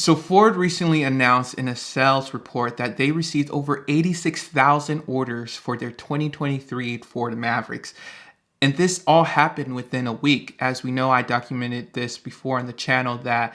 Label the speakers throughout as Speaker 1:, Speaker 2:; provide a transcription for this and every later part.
Speaker 1: So Ford recently announced in a sales report that they received over 86,000 orders for their 2023 Ford Mavericks. And this all happened within a week. As we know, I documented this before on the channel that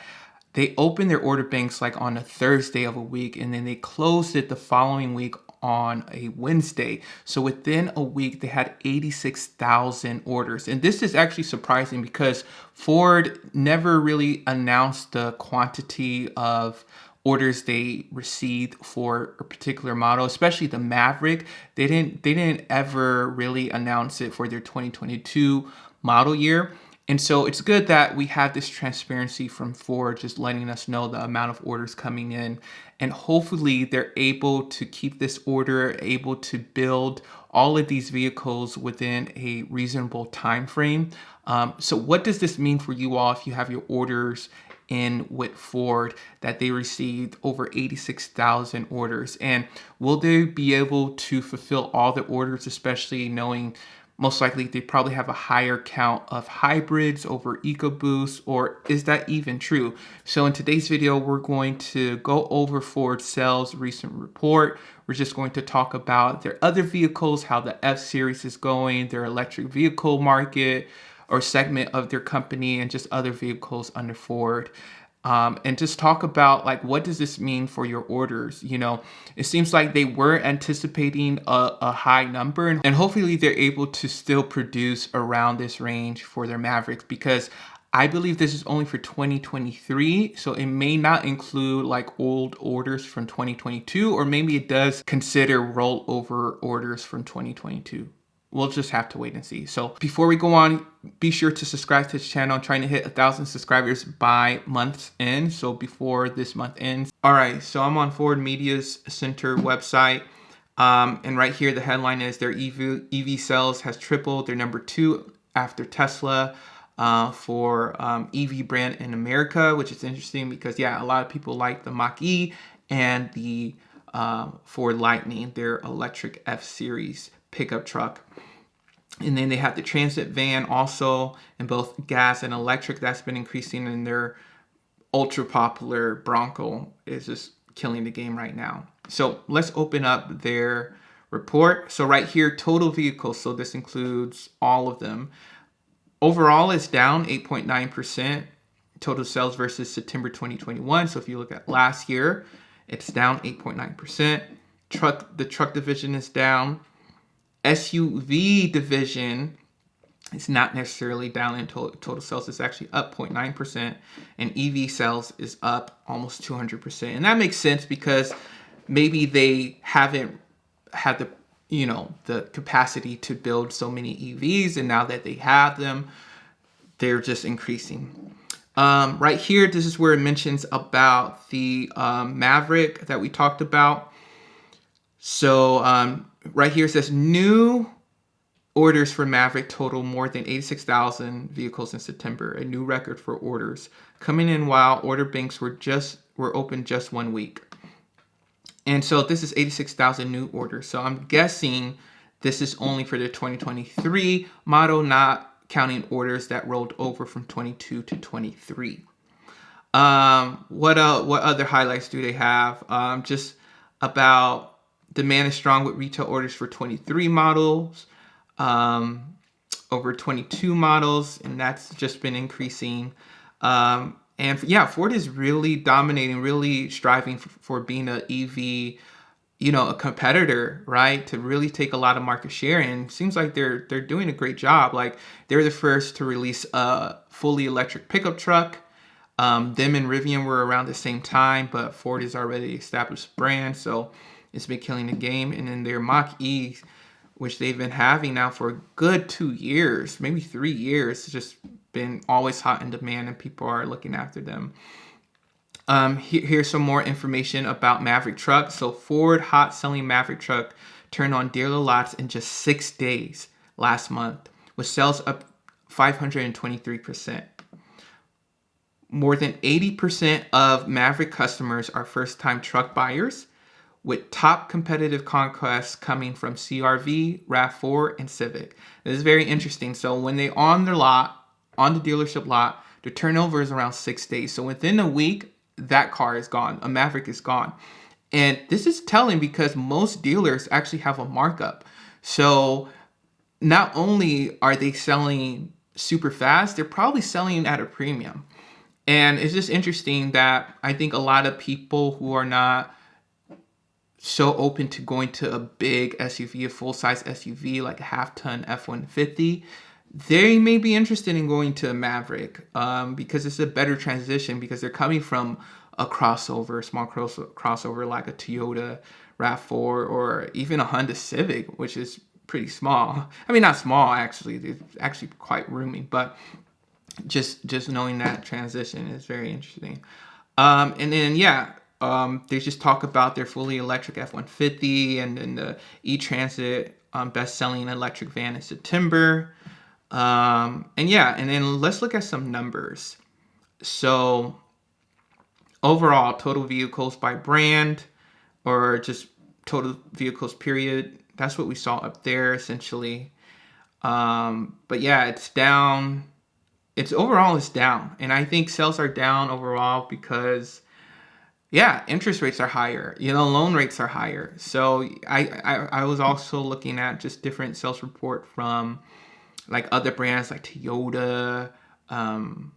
Speaker 1: they opened their order banks like on a Thursday of a week, and then they closed it the following week on a Wednesday. So within a week, they had 86,000 orders. And this is actually surprising because Ford never really announced the quantity of orders they received for a particular model, especially the Maverick. They didn't ever really announce it for their 2022 model year. And so it's good that we have this transparency from Ford, just letting us know the amount of orders coming in. And hopefully they're able to keep this order, able to build all of these vehicles within a reasonable time frame. So what does this mean for you all if you have your orders in with Ford that they received over 86,000 orders? And will they be able to fulfill all the orders, especially knowing most likely they probably have a higher count of hybrids over EcoBoost, or is that even true? So in today's video, we're going to go over Ford sales recent report. We're just going to talk about their other vehicles, how the F-Series is going, their electric vehicle market or segment of their company, and just other vehicles under Ford. And just talk about like, what does this mean for your orders? You know, it seems like they were anticipating a high number, and hopefully they're able to still produce around this range for their Mavericks, because I believe this is only for 2023. So it may not include like old orders from 2022, or maybe it does consider rollover orders from 2022. We'll just have to wait and see. So before we go on, be sure to subscribe to this channel. I'm trying to hit 1,000 subscribers by month's end. So before this month ends. All right, so I'm on Ford Media's Center website. And right here, the headline is their EV sales has tripled. They're number 2 after Tesla for EV brand in America, which is interesting because, yeah, a lot of people like the Mach-E and the Ford Lightning, their electric F-Series pickup truck. And then they have the Transit van also in both gas and electric. That's been increasing, and their ultra popular Bronco is just killing the game right now. So let's open up their report. So right here, total vehicles. So this includes all of them. Overall, it's down 8.9%. Total sales versus September 2021. So if you look at last year, it's down 8.9%. The truck division is down. SUV division is not necessarily down in total sales. It's actually up 0.9%, and EV sales is up almost 200%. And that makes sense because maybe they haven't had the capacity to build so many EVs, and now that they have them, they're just increasing. Right here, this is where it mentions about the Maverick that we talked about. So right here it says new orders for Maverick total more than 86,000 vehicles in September, a new record for orders, coming in while order banks were open just 1 week. And so this is 86,000 new orders. So I'm guessing this is only for the 2023 model, not counting orders that rolled over from 22 to 23. What other highlights do they have? Just about demand is strong with retail orders for 23 models, over 22 models, and that's just been increasing. And yeah, Ford is really dominating, really striving for being an EV, a competitor, right? To really take a lot of market share. And it seems like they're doing a great job. Like, they're the first to release a fully electric pickup truck. Them and Rivian were around the same time, but Ford is already an established brand, so it's been killing the game. And then their Mach-E, which they've been having now for a good 2 years, maybe 3 years, it's just been always hot in demand, and people are looking after them. Here's some more information about Maverick truck. So Ford hot selling Maverick truck turned on dealer lots in just 6 days last month, with sales up 523%. More than 80% of Maverick customers are first-time truck buyers, with top competitive conquests coming from CR-V, RAV4, and Civic. This is very interesting. So when they on the dealership lot, the turnover is around 6 days. So within a week, that car is gone. A Maverick is gone. And this is telling because most dealers actually have a markup. So not only are they selling super fast, they're probably selling at a premium. And it's just interesting that I think a lot of people who are not so open to going to a big SUV, a full-size SUV like a half-ton F-150, they may be interested in going to a Maverick because it's a better transition because they're coming from a crossover, small crossover like a Toyota RAV4 or even a Honda Civic, which is pretty small. I mean, not small actually. It's actually quite roomy, but just knowing that transition is very interesting. And then they just talk about their fully electric F-150 and then the E-Transit best-selling electric van in September. And then let's look at some numbers. So overall, total vehicles by brand or just total vehicles period. That's what we saw up there essentially. But yeah, it's down. It's down. And I think sales are down overall because interest rates are higher. Loan rates are higher. So I was also looking at just different sales report from like other brands like Toyota, FCA,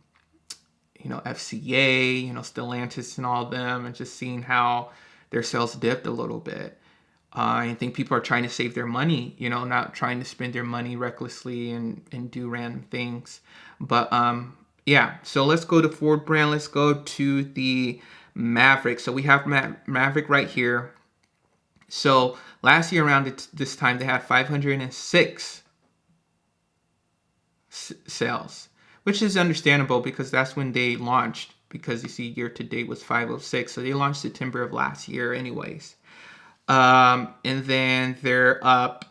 Speaker 1: Stellantis and all of them, and just seeing how their sales dipped a little bit. I think people are trying to save their money, not trying to spend their money recklessly and do random things. But so let's go to Ford brand. Let's go to the Maverick. So we have Maverick right here. So last year around this time, they had 506 sales, which is understandable because that's when they launched, because you see year to date was 506. So they launched September of last year anyways. And then they're up.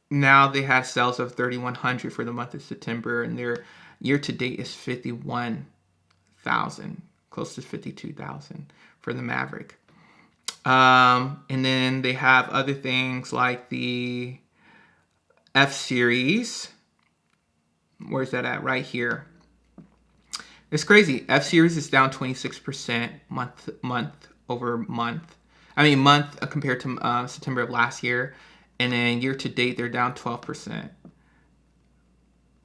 Speaker 1: Now they have sales of 3,100 for the month of September, and their year to date is 51,000, close to 52,000 for the Maverick. And then they have other things like the F-Series. Where's that at? Right here. It's crazy. F-Series is down 26% month over month. Month compared to September of last year. And then year to date, they're down 12%.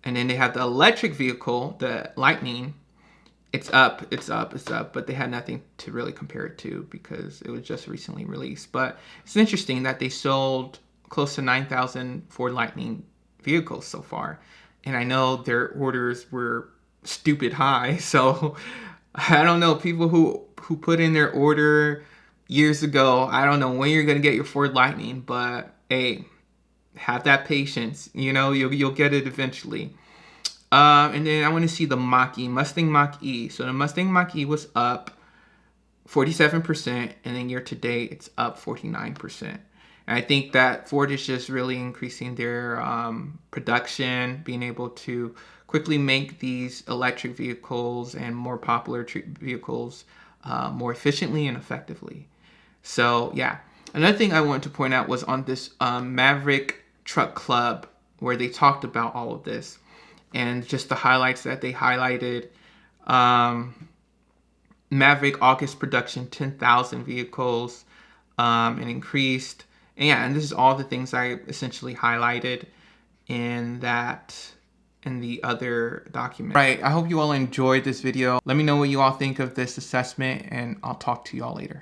Speaker 1: And then they have the electric vehicle, the Lightning. It's up, but they had nothing to really compare it to because it was just recently released. But it's interesting that they sold close to 9,000 Ford Lightning vehicles so far. And I know their orders were stupid high. So I don't know, people who put in their order years ago, I don't know when you're going to get your Ford Lightning, but hey, have that patience. You'll get it eventually. And then I want to see the Mach-E, Mustang Mach-E. So the Mustang Mach-E was up 47%, and then year to date, it's up 49%. And I think that Ford is just really increasing their production, being able to quickly make these electric vehicles and more popular vehicles more efficiently and effectively. So yeah, another thing I wanted to point out was on this Maverick Truck Club, where they talked about all of this and just the highlights that they highlighted. Maverick August production, 10,000 vehicles, and increased. And this is all the things I essentially highlighted in the other document. Right, I hope you all enjoyed this video. Let me know what you all think of this assessment, and I'll talk to you all later.